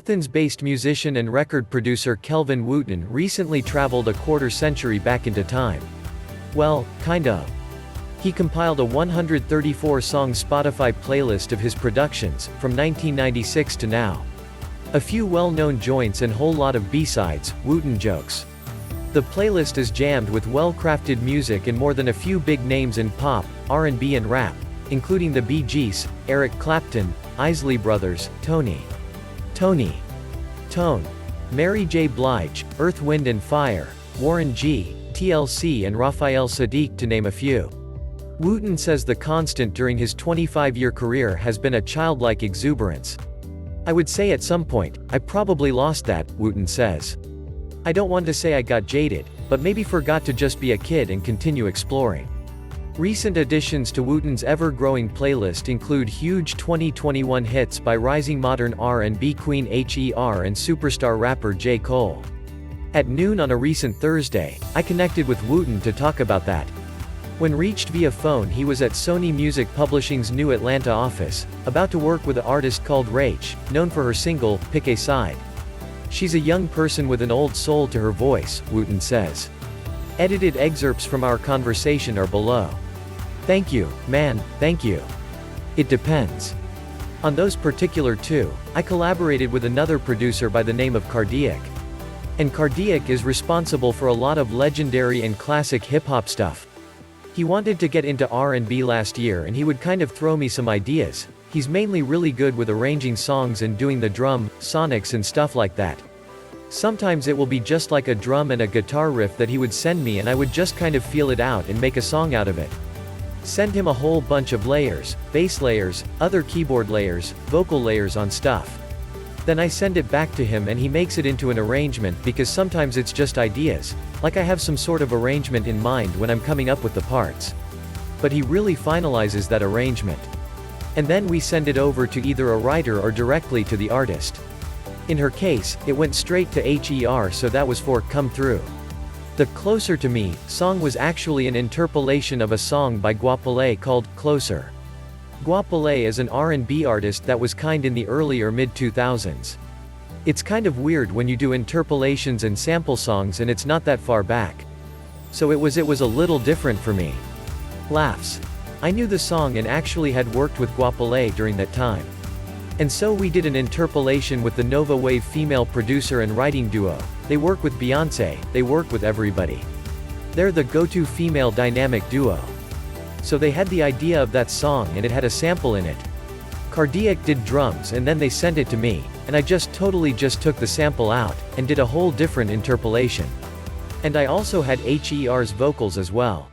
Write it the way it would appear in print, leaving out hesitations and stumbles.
Athens-based musician and record producer Kelvin Wooten recently traveled a quarter-century back into time. Well, kind of. He compiled a 134-song Spotify playlist of his productions, from 1996 to now. A few well-known joints and whole lot of B-sides, Wooten jokes. The playlist is jammed with well-crafted music and more than a few big names in pop, R&B and rap, including the Bee Gees, Eric Clapton, Isley Brothers, Tony, Tone, Mary J. Blige, Earth, Wind and Fire, Warren G., TLC and Raphael Saadiq to name a few. Wooten says the constant during his 25-year career has been a childlike exuberance. I would say at some point, I probably lost that, Wooten says. I don't want to say I got jaded, but maybe forgot to just be a kid and continue exploring. Recent additions to Wooten's ever-growing playlist include huge 2021 hits by rising modern R&B queen H.E.R. and superstar rapper J. Cole. At noon on a recent Thursday, I connected with Wooten to talk about that. When reached via phone, he was at Sony Music Publishing's new Atlanta office, about to work with an artist called Rach, known for her single, Pick a Side. She's a young person with an old soul to her voice, Wooten says. Edited excerpts from our conversation are below. Thank you, man, thank you. It depends. On those particular two, I collaborated with another producer by the name of Cardiac. And Cardiac is responsible for a lot of legendary and classic hip-hop stuff. He wanted to get into R&B last year and he would kind of throw me some ideas. He's mainly really good with arranging songs and doing the drum, sonics and stuff like that. Sometimes it will be just like a drum and a guitar riff that he would send me and I would just kind of feel it out and make a song out of it. Send him a whole bunch of layers, bass layers, other keyboard layers, vocal layers on stuff. Then I send it back to him and he makes it into an arrangement because sometimes it's just ideas, like I have some sort of arrangement in mind when I'm coming up with the parts. But he really finalizes that arrangement. And then we send it over to either a writer or directly to the artist. In her case, it went straight to H.E.R. so that was for Come Through. The Closer to Me song was actually an interpolation of a song by Guapole called Closer. Guapole is an R&B artist that was kind in the early or mid-2000s. It's kind of weird when you do interpolations and sample songs and it's not that far back. So it was a little different for me. Laughs. I knew the song and actually had worked with Guapole during that time. And so we did an interpolation with the Nova Wave female producer and writing duo. They work with Beyoncé, they work with everybody. They're the go-to female dynamic duo. So they had the idea of that song and it had a sample in it. Cardiac did drums and then they sent it to me, and I totally took the sample out, and did a whole different interpolation. And I also had H.E.R.'s vocals as well.